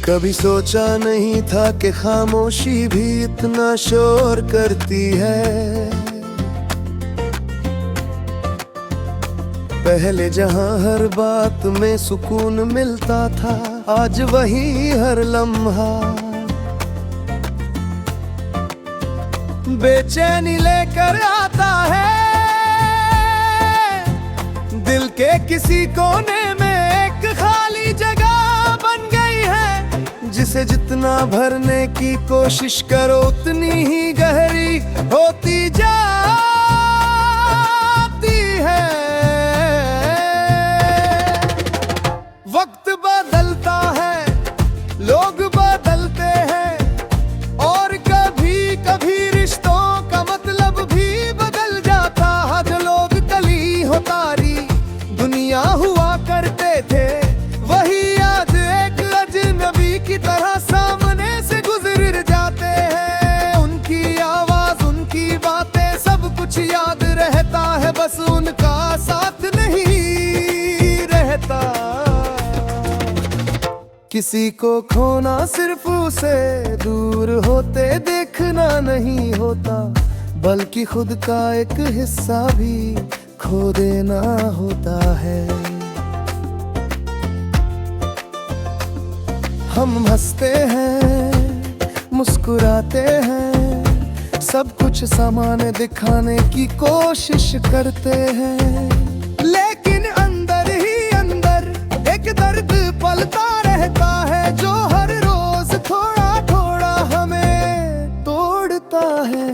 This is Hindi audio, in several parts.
कभी सोचा नहीं था कि खामोशी भी इतना शोर करती है। पहले जहां हर बात में सुकून मिलता था, आज वही हर लम्हा बेचैनी लेकर आता है। दिल के किसी कोने में एक खाली जगह बन गई है, जिसे जितना भरने की कोशिश करो उतनी ही गहरी होती जाती है। वक्त बदलता है, लोग बदलते हैं, और कभी कभी रिश्तों का मतलब भी बदल जाता है। जो लोग कली हो तारी दुनिया हुआ करते थे, वही आज एक अजनबी की तरह सामने से गुजर जाते हैं। उनकी आवाज, उनकी बातें, सब कुछ याद रहता है, बस उनका साथ नहीं रहता। किसी को खोना सिर्फ उसे दूर होते देखना नहीं होता, बल्कि खुद का एक हिस्सा भी खो देना होता है। हम हंसते हैं, मुस्कुराते हैं, सब कुछ सामान्य दिखाने की कोशिश करते हैं, लेकिन अंदर ही अंदर एक दर्द पलता रहता है, जो हर रोज थोड़ा थोड़ा हमें तोड़ता है।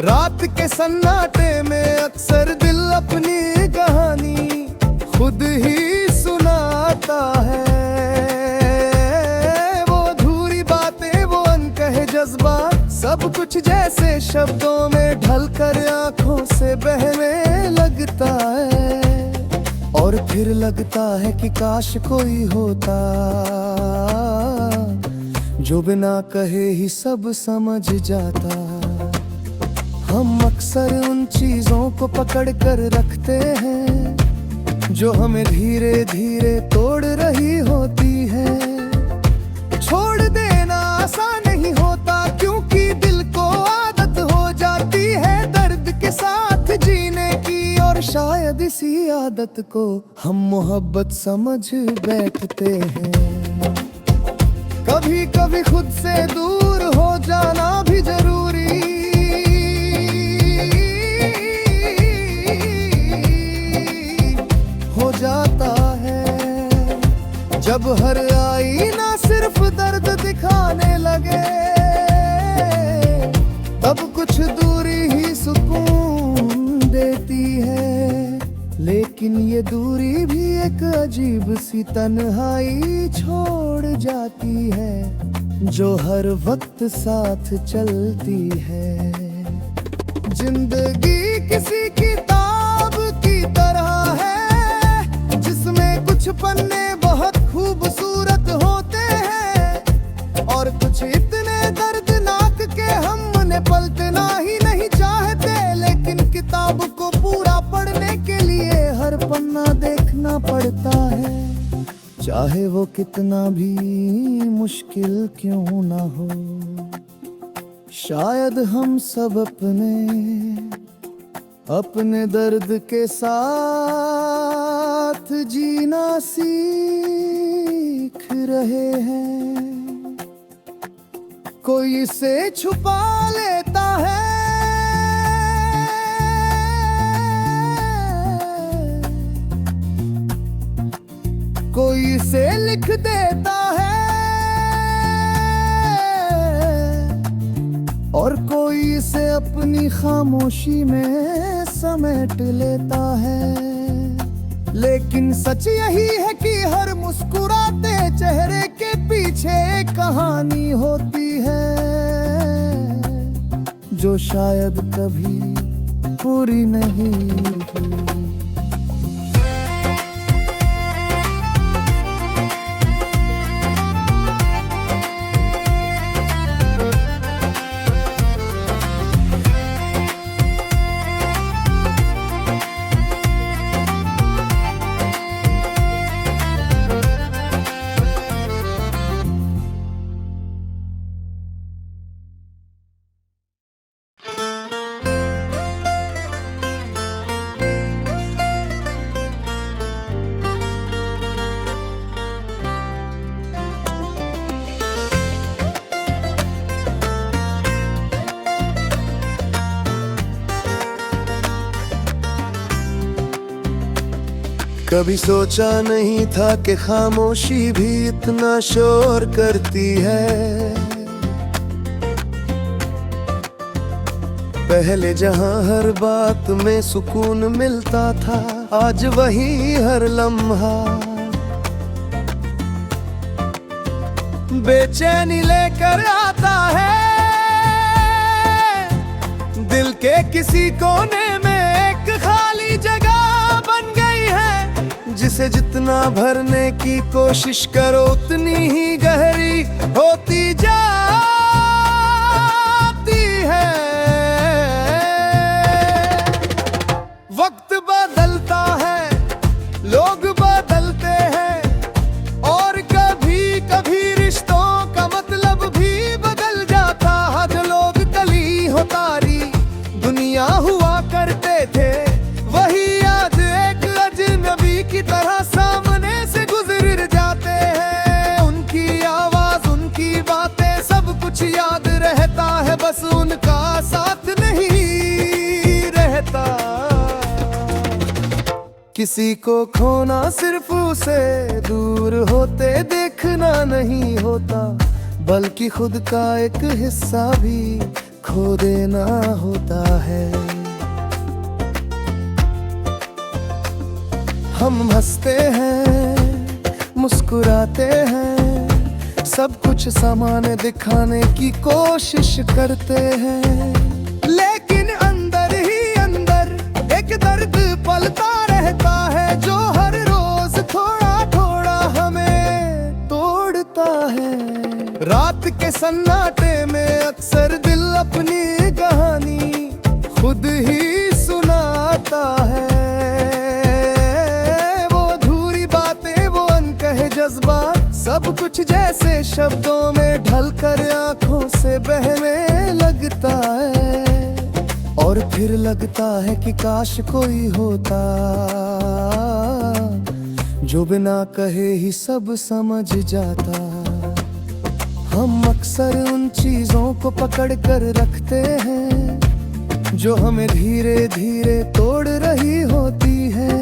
रात के सन्नाटे में अक्सर दिल अपनी कहानी खुद ही सुनाता है। वो अधूरी बातें, वो अनकहे जज्बात, सब कुछ जैसे शब्दों में ढलकर आंखों से बहने लगता है। और फिर लगता है कि काश कोई होता जो बिना कहे ही सब समझ जाता। हम अक्सर उन चीजों को पकड़ कर रखते हैं जो हमें धीरे धीरे तोड़ रही होती है। छोड़ देना आसान नहीं होता, क्योंकि दिल को आदत हो जाती है दर्द के साथ जीने की, और शायद इसी आदत को हम मोहब्बत समझ बैठते हैं। कभी कभी खुद से दूर हो जाना भी जरूरी हो जाता है, जब हर आईना सिर्फ दर्द दिखाने लगे, तब कुछ दूरी ही सुकून देती है। लेकिन ये दूरी भी एक अजीब सी तन्हाई छोड़ जाती है, जो हर वक्त साथ चलती है। जिंदगी किसी किताब की तरह है, जिसमें कुछ पन्ने बहुत खूबसूरत होते हैं, और कुछ इतने दर्दनाक के हमने पलटना ही नहीं चाहते। लेकिन किताब को पूरा पढ़ने के लिए हर पन्ना देखना पड़ता है, चाहे वो कितना भी मुश्किल क्यों ना हो। शायद हम सब अपने दर्द के साथ जीना सीख रहे हैं। कोई इसे छुपा लेता है, कोई इसे लिख देता है, और कोई इसे अपनी खामोशी में समेट लेता है। लेकिन सच यही है कि हर मुस्कुराते चेहरे के पीछे एक कहानी होती है, जो शायद कभी पूरी नहीं हुई। कभी सोचा नहीं था कि खामोशी भी इतना शोर करती है। पहले जहां हर बात में सुकून मिलता था, आज वही हर लम्हा बेचैनी लेकर आता है। दिल के किसी कोने में एक खाली जगह बन गई है, जिसे जितना भरने की कोशिश करो उतनी ही गहरी होती जाती है। वक्त बदलता है, लोग बदलते हैं, और कभी कभी रिश्तों का मतलब भी बदल जाता है। जो लोग कली हो तारी दुनिया हुआ करते थे, वही आज एक अजनबी की तरह सामने से गुजर जाते हैं। उनकी आवाज, उनकी बातें, सब कुछ याद रहता है, बस उनका साथ नहीं रहता। किसी को खोना सिर्फ उसे दूर होते देखना नहीं होता, बल्कि खुद का एक हिस्सा भी खो देना होता है। हम हंसते हैं, मुस्कुराते हैं, सब कुछ सामान्य दिखाने की कोशिश करते हैं, लेकिन अंदर ही अंदर एक दर्द पलता रहता है, जो हर रोज थोड़ा थोड़ा हमें तोड़ता है। रात के सन्नाटे में अक्सर दिल अपनी कहानी खुद ही सुनाता है। वो अधूरी बातें, वो अनकहे जज्बात, सब कुछ जैसे शब्दों में ढलकर आंखों से बहने लगता है। और फिर लगता है कि काश कोई होता जो बिना कहे ही सब समझ जाता। हम अक्सर उन चीजों को पकड़ कर रखते हैं जो हमें धीरे धीरे तोड़ रही होती है।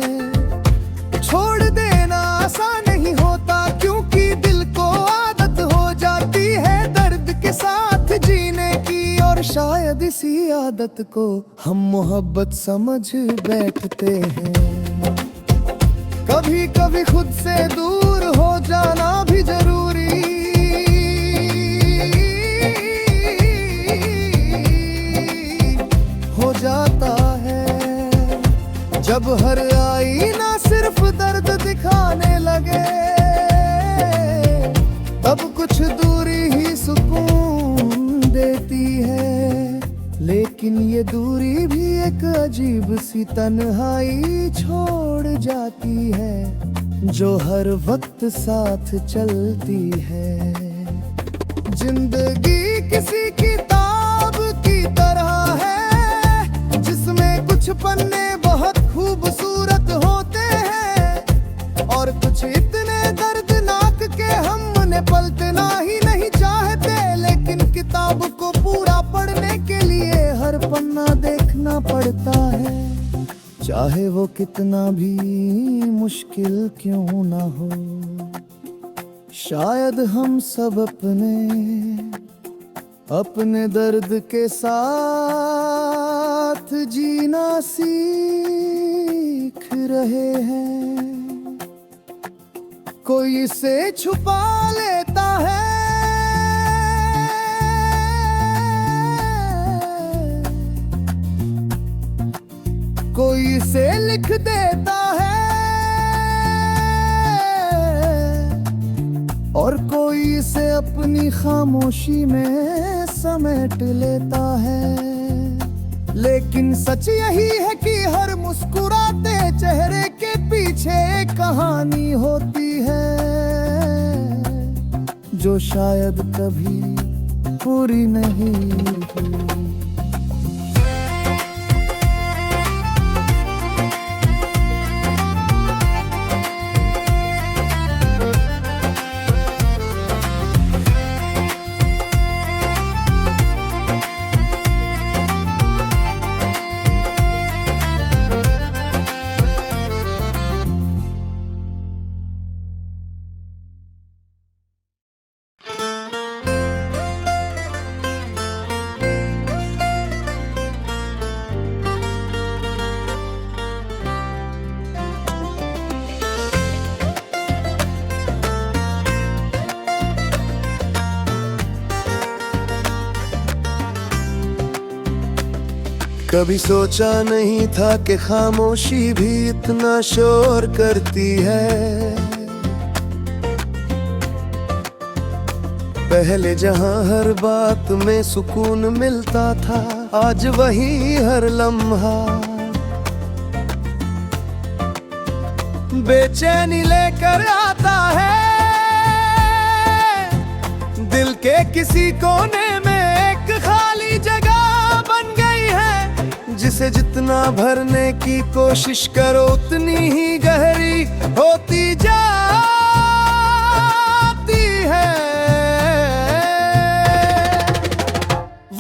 छोड़ देना आसान नहीं होता, क्योंकि दिल को आदत हो जाती है दर्द के साथ जीने की, और शायद इसी आदत को हम मोहब्बत समझ बैठते हैं। कभी कभी खुद से दूर हो जाना भी जरूरी हो जाता है, जब हर आईना सिर्फ दर्द दिखाने लगे, तब कुछ दूरी ही सुकून देती है। लेकिन ये दूरी भी एक अजीब सी तन्हाई छोड़ जाती है, जो हर वक्त साथ चलती है। जिंदगी किसी किताब की तरह है, जिसमें कुछ पन्ने बहुत खूबसूरत होते हैं, और कुछ इतने दर्दनाक के हम उन्हें पलटना ही नहीं चाहते। लेकिन किताब को पूरा पढ़ने के लिए हर पन्ना देखना पड़ता है, चाहे वो कितना भी मुश्किल क्यों ना हो। शायद हम सब अपने दर्द के साथ जीना सीख रहे हैं। कोई इसे छुपा लेता है, कोई इसे लिख देता है, और कोई इसे अपनी खामोशी में समेट लेता है। लेकिन सच यही है कि हर मुस्कुराते चेहरे के पीछे एक कहानी होती है, जो शायद कभी पूरी नहीं हुई। कभी सोचा नहीं था कि खामोशी भी इतना शोर करती है। पहले जहां हर बात में सुकून मिलता था, आज वही हर लम्हा बेचैनी लेकर आता है। दिल के किसी कोने में एक खाली जगह बन गई है, जिसे जितना भरने की कोशिश करो उतनी ही गहरी होती जाती है।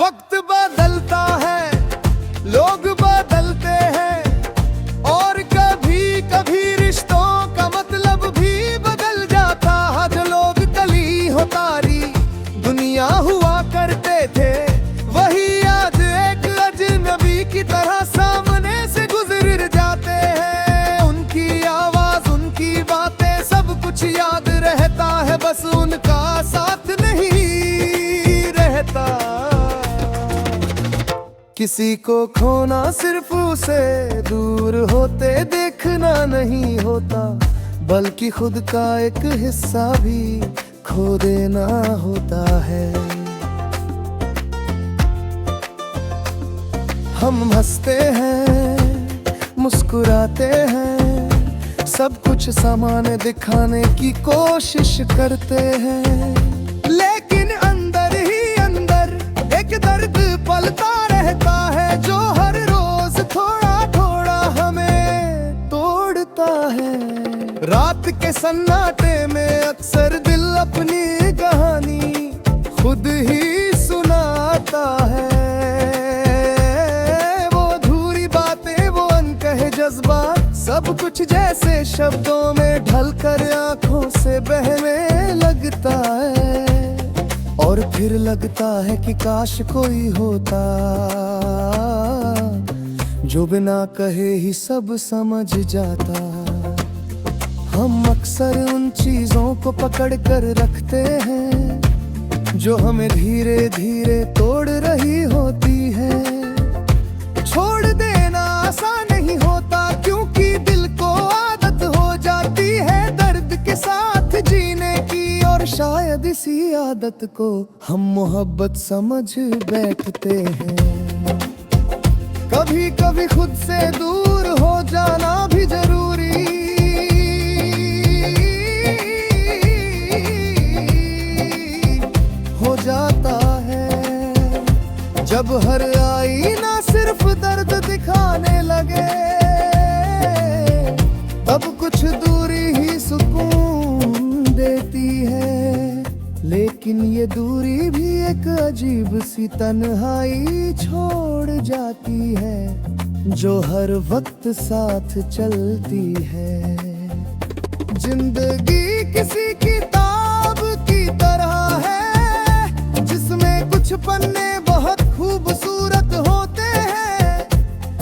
वक्त बदलता है, लोग बदलते हैं, और कभी कभी रिश्तों का मतलब भी बदल जाता है। जो लोग कली हो तारी दुनिया हुआ करते थे, वही आज एक अजनबी की तरह सामने से गुजर जाते हैं। उनकी आवाज, उनकी बातें, सब कुछ याद रहता है, बस उनका साथ नहीं रहता। किसी को खोना सिर्फ उसे दूर होते देखना नहीं होता, बल्कि खुद का एक हिस्सा भी खो देना होता है। हम हंसते हैं, मुस्कुराते हैं, सब कुछ सामान्य दिखाने की कोशिश करते हैं, लेकिन अंदर ही अंदर एक दर्द पलता रहता है, जो हर रोज थोड़ा थोड़ा हमें तोड़ता है। रात के सन्नाटे में अक्सर दिल अपनी कहानी खुद ही सुनाता है। वो अधूरी बातें, वो अनकहे जज्बात, सब कुछ जैसे शब्दों में ढलकर आंखों से बहने लगता है। और फिर लगता है कि काश कोई होता जो बिना कहे ही सब समझ जाता। हम अक्सर उन चीजों को पकड़ कर रखते हैं जो हमें धीरे धीरे तोड़ रही होती है। छोड़ देना आसान नहीं होता, क्योंकि दिल को आदत हो जाती है दर्द के साथ जीने की, और शायद इसी आदत को हम मोहब्बत समझ बैठते हैं। कभी कभी खुद से दूर हो जाना भी जरूरी हो जाता है, जब हर आईना सिर्फ दर्द दिखाने लगे, तब कुछ दूरी ही सुकून देती है। लेकिन ये दूरी भी एक अजीब सी तन्हाई छोड़ जाती है, जो हर वक्त साथ चलती है। जिंदगी किसी किताब की तरह है, जिसमें कुछ पन्ने बहुत खूबसूरत होते हैं,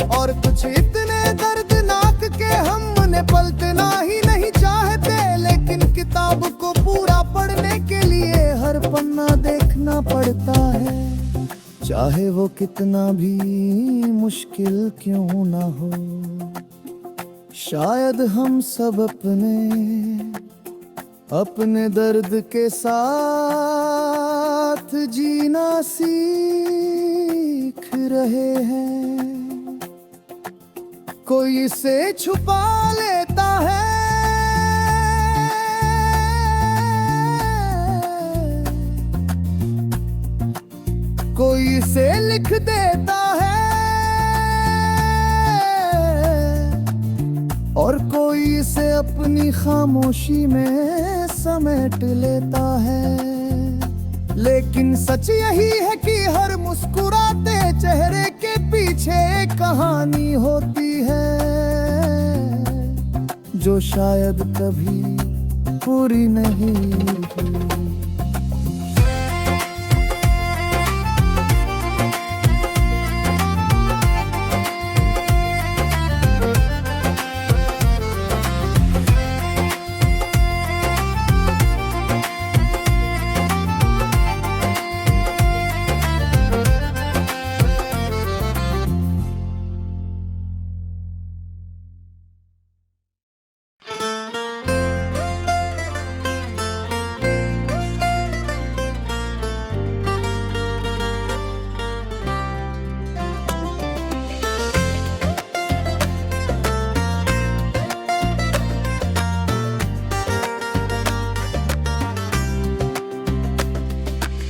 और कुछ इतने दर्दनाक के हमने पलटना ही नहीं चाहते। लेकिन किताब को पूरा पढ़ने के लिए हर पन्ना देखना पड़ता है, चाहे वो कितना भी मुश्किल क्यों ना हो। शायद हम सब अपने दर्द के साथ जीना सीख रहे हैं। कोई इसे छुपा लेता है, कोई इसे लिख देता है, और कोई इसे अपनी खामोशी में समेट लेता है। लेकिन सच यही है कि हर मुस्कुराते चेहरे के पीछे एक कहानी होती है, जो शायद कभी पूरी नहीं हुई।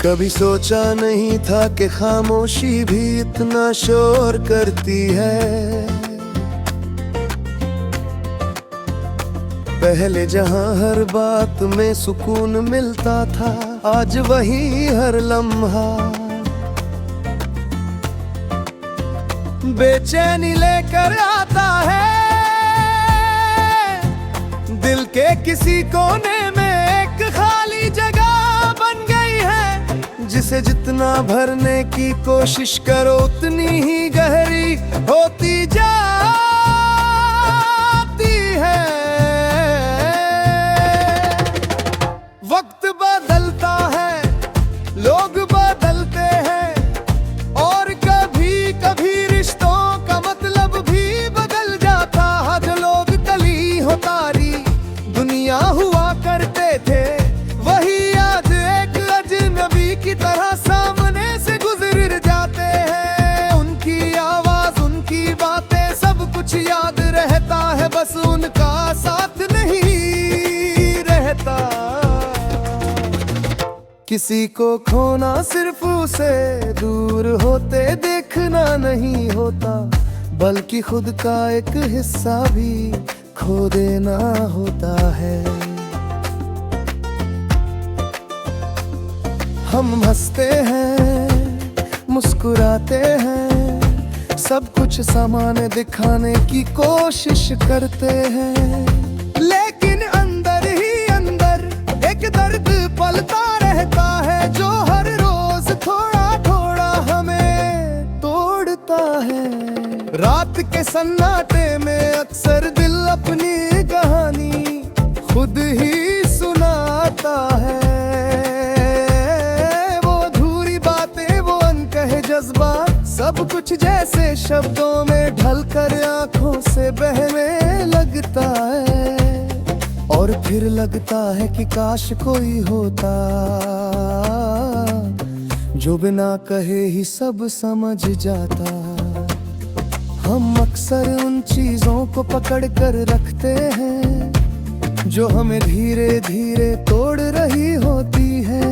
कभी सोचा नहीं था कि खामोशी भी इतना शोर करती है। पहले जहां हर बात में सुकून मिलता था, आज वही हर लम्हा बेचैनी लेकर आता है। दिल के किसी कोने में एक खाली जगह बन गई है, जिसे जितना भरने की कोशिश करो उतनी ही गहरी होती जाती है। वक्त बदलता है, लोग बदलते हैं, और कभी कभी रिश्तों का मतलब भी बदल जाता है। जो लोग कली हो तारी दुनिया हुआ करते थे, वही आज एक अजनबी की तरह सामने से गुजर जाते हैं। उनकी आवाज, उनकी बातें, सब कुछ याद रहता है, बस उनका साथ नहीं रहता। किसी को खोना सिर्फ उसे दूर होते देखना नहीं होता, बल्कि खुद का एक हिस्सा भी खो देना होता है। हम हंसते हैं, मुस्कुराते हैं, सब कुछ सामान्य दिखाने की कोशिश करते हैं, लेकिन अंदर ही अंदर एक दर्द पलता रहता है, जो हर रोज थोड़ा थोड़ा हमें तोड़ता है। रात के सन्नाटे में अक्सर दिल अपनी कहानी खुद ही सुनाता है। वो अधूरी बातें, वो अनकहे जज्बात, सब कुछ जैसे शब्दों में ढलकर आंखों से बहने लगता है। और फिर लगता है कि काश कोई होता जो बिना कहे ही सब समझ जाता। हम अक्सर उन चीजों को पकड़ कर रखते हैं जो हमें धीरे धीरे तोड़ रही होती है।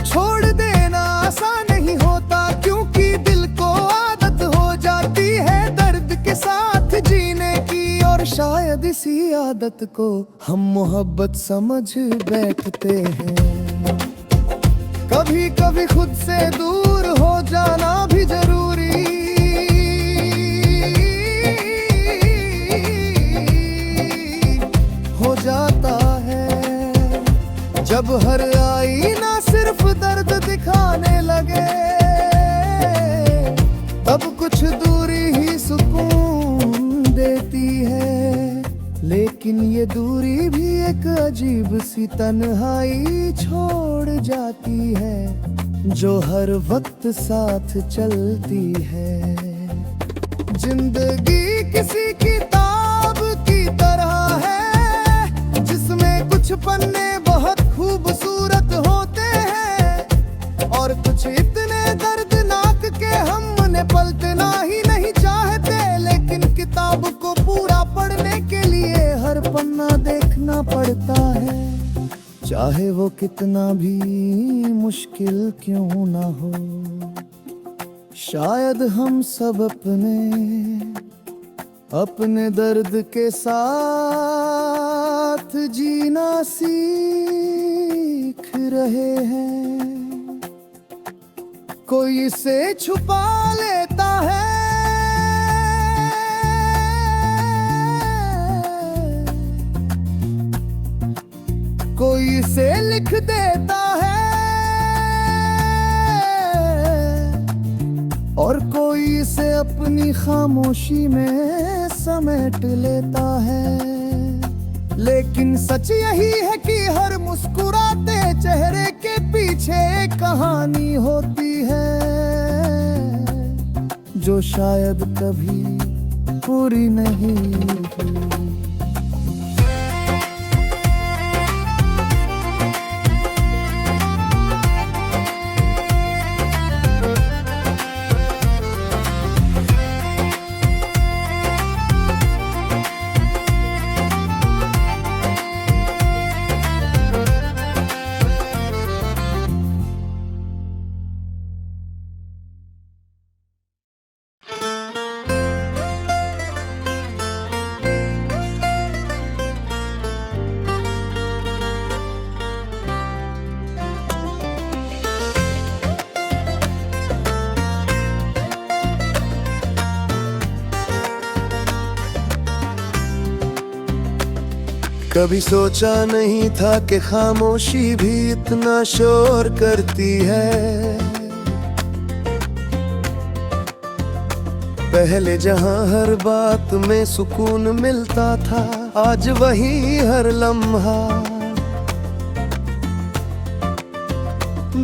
छोड़ देना आसान नहीं होता, क्योंकि दिल को आदत हो जाती है दर्द के साथ जीने की, और शायद इसी आदत को हम मोहब्बत समझ बैठते हैं। कभी कभी खुद से दूर हो जाना भी जरूरी हो जाता है, जब हर आईना सिर्फ दर्द दिखाने लगे, तब कुछ दूरी ही सुकून देती है। लेकिन ये दूरी भी एक अजीब सी तन्हाई छोड़ जाती है, जो हर वक्त साथ चलती है। जिंदगी किसी किताब की तरह है, जिसमें कुछ पन्ने बहुत खूबसूरत होते हैं, और कुछ इतने दर्दनाक के हमने पलटना ही नहीं चाहते। लेकिन किताब को पूरा पढ़ने के लिए हर पन्ना देखना पड़ता है, चाहे वो कितना भी मुश्किल क्यों ना हो। शायद हम सब अपने दर्द के साथ जीना सीख रहे हैं। कोई इसे छुपा लेता है, कोई इसे लिख देता है, और कोई इसे अपनी खामोशी में समेट लेता है। लेकिन सच यही है कि हर मुस्कुराते चेहरे के पीछे एक कहानी होती है, जो शायद कभी पूरी नहीं हुई। कभी सोचा नहीं था कि खामोशी भी इतना शोर करती है। पहले जहां हर बात में सुकून मिलता था, आज वही हर लम्हा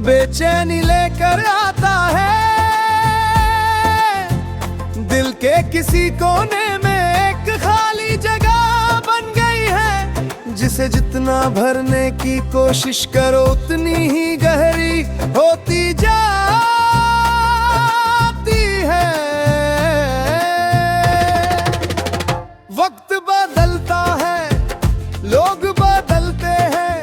बेचैनी लेकर आता है। दिल के किसी कोने में एक खाली जगह बन गई है, जिसे जितना भरने की कोशिश करो उतनी ही गहरी होती जाती है। वक्त बदलता है, लोग बदलते हैं,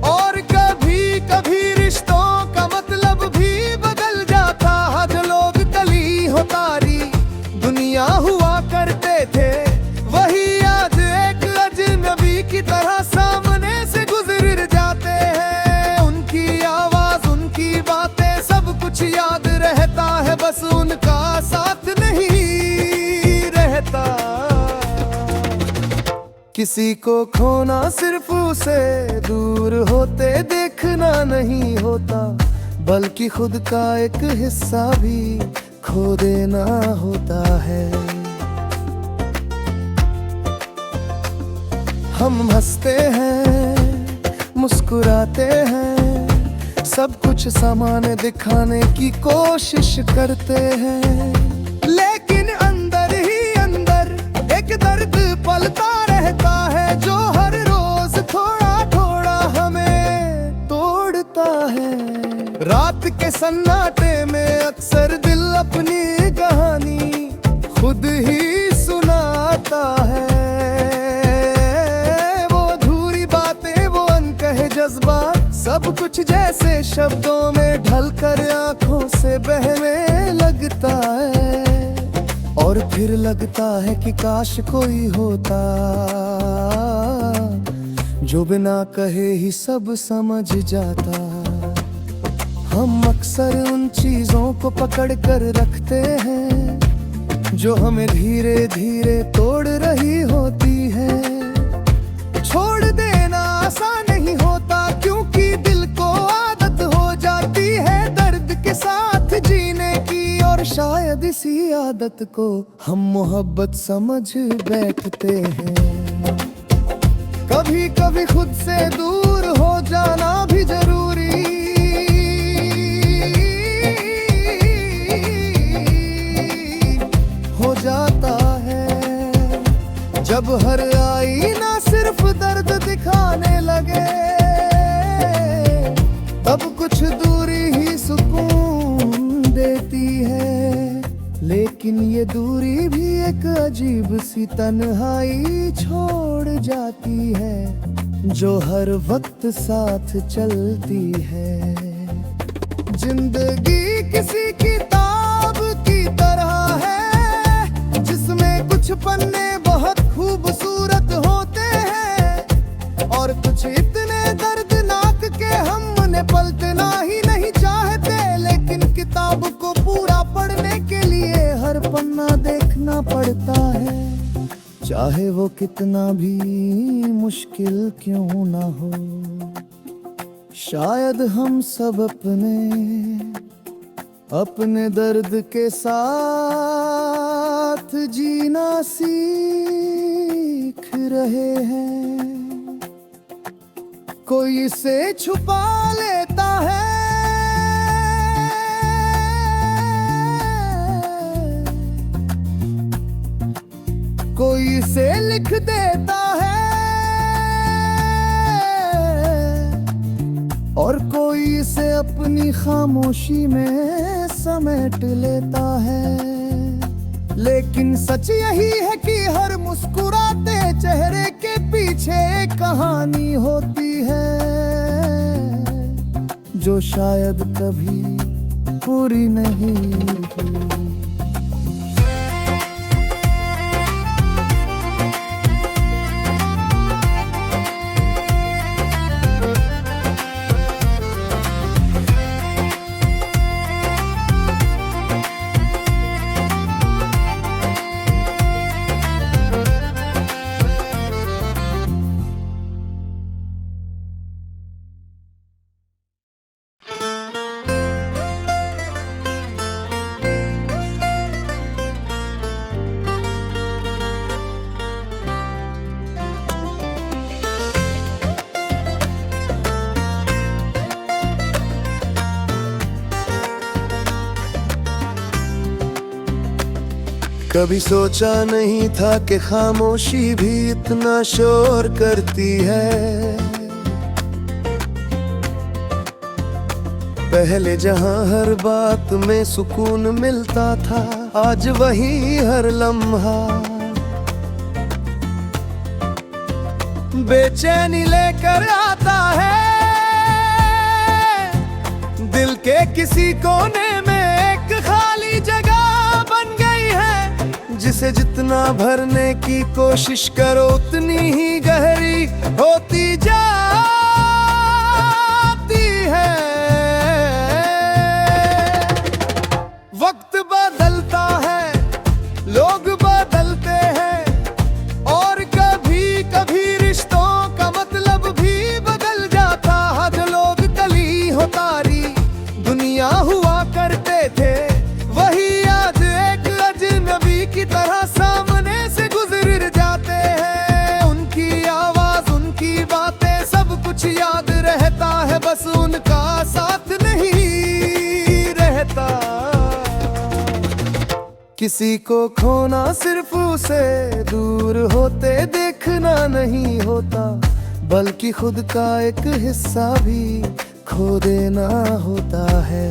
और कभी कभी रिश्तों का मतलब भी बदल जाता है। जो लोग कली हो तारी दुनिया हुआ करते थे, वही आज एक अजनबी की तरह सामने से गुजर जाते हैं। उनकी आवाज, उनकी बातें, सब कुछ याद रहता है, बस उनका साथ नहीं रहता। किसी को खोना सिर्फ उसे दूर होते देखना नहीं होता, बल्कि खुद का एक हिस्सा भी खो देना होता है। हम हंसते हैं, मुस्कुराते हैं, सब कुछ सामान्य दिखाने की कोशिश करते हैं, लेकिन अंदर ही अंदर एक दर्द पलता रहता है, जो हर रोज थोड़ा थोड़ा हमें तोड़ता है। रात के सन्नाटे में अक्सर दिल अपनी कहानी खुद ही सुनाता है। वो अधूरी बातें, वो अनकहे जज्बात, सब कुछ जैसे शब्दों में ढलकर आंखों से बहने लगता है। और फिर लगता है कि काश कोई होता जो बिना कहे ही सब समझ जाता। हम अक्सर उन चीजों को पकड़ कर रखते हैं जो हमें धीरे धीरे तोड़ रही होती है। छोड़ देना आसान नहीं होता, क्योंकि दिल को आदत हो जाती है दर्द के साथ जीने की, और शायद इसी आदत को हम मोहब्बत समझ बैठते हैं। कभी कभी खुद से दूर हो जाना भी जरूरी हो जाता है, जब हर आईना सिर्फ दर्द दिखाने लगे, तब कुछ दूरी ही सुकून देती है। लेकिन ये दूरी भी एक अजीब सी तन्हाई छोड़ जाती है, जो हर वक्त साथ चलती है। जिंदगी किसी किताब की तरह है, जिसमें कुछ पन्ने बहुत खूबसूरत होते हैं, और कुछ इतने दर्दनाक के हम उन्हें पलटना ही नहीं चाहते। लेकिन किताब को पूरा पढ़ने के लिए हर पन्ना देखना पड़ता है, चाहे वो कितना भी मुश्किल क्यों ना हो। शायद हम सब अपने दर्द के साथ जीना सीख रहे हैं। कोई इसे छुपा लेता है, कोई इसे लिख देता है, और कोई इसे अपनी खामोशी में समेट लेता है। लेकिन सच यही है कि हर मुस्कुराते चेहरे के पीछे एक कहानी होती है, जो शायद कभी पूरी नहीं हुई। कभी सोचा नहीं था कि खामोशी भी इतना शोर करती है। पहले जहां हर बात में सुकून मिलता था, आज वही हर लम्हा बेचैनी लेकर आता है। दिल के किसी कोने में एक खाली जगह बन गई है, जिसे जितना भरने की कोशिश करो उतनी ही गहरी होती जाती है। वक्त बदलता है, लोग बदलते हैं, और कभी कभी रिश्तों का मतलब भी बदल जाता है। जो लोग कली हो तारी दुनिया हुआ करते थे, वही आज एक अजनबी की तरह सामने से गुजर जाते हैं। उनकी आवाज, उनकी बातें, सब कुछ याद रहता है, बस उनका साथ नहीं रहता। किसी को खोना सिर्फ उसे दूर होते देखना नहीं होता, बल्कि खुद का एक हिस्सा भी खो देना होता है।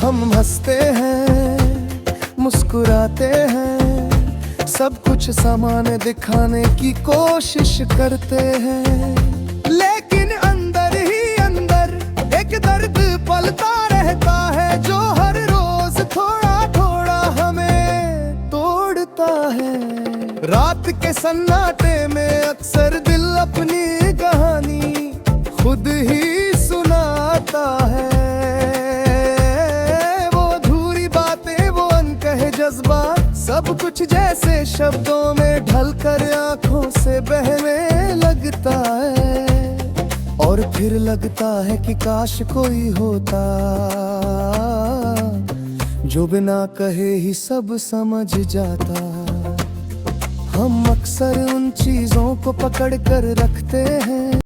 हम हंसते हैं, मुस्कुराते हैं, सब कुछ सामान्य दिखाने की कोशिश करते हैं, लेकिन अंदर ही अंदर एक दर्द पलता रहता है, जो हर रोज थोड़ा थोड़ा हमें तोड़ता है। रात के सन्नाटे में अक्सर दिल अपनी कहानी खुद ही सुनाता है। वो अधूरी बातें, वो अनकहे जज्बात, सब कुछ जैसे शब्दों में ढलकर आंखों से बहने लगता है। और फिर लगता है कि काश कोई होता जो बिना कहे ही सब समझ जाता। हम अक्सर उन चीजों को पकड़ कर रखते हैं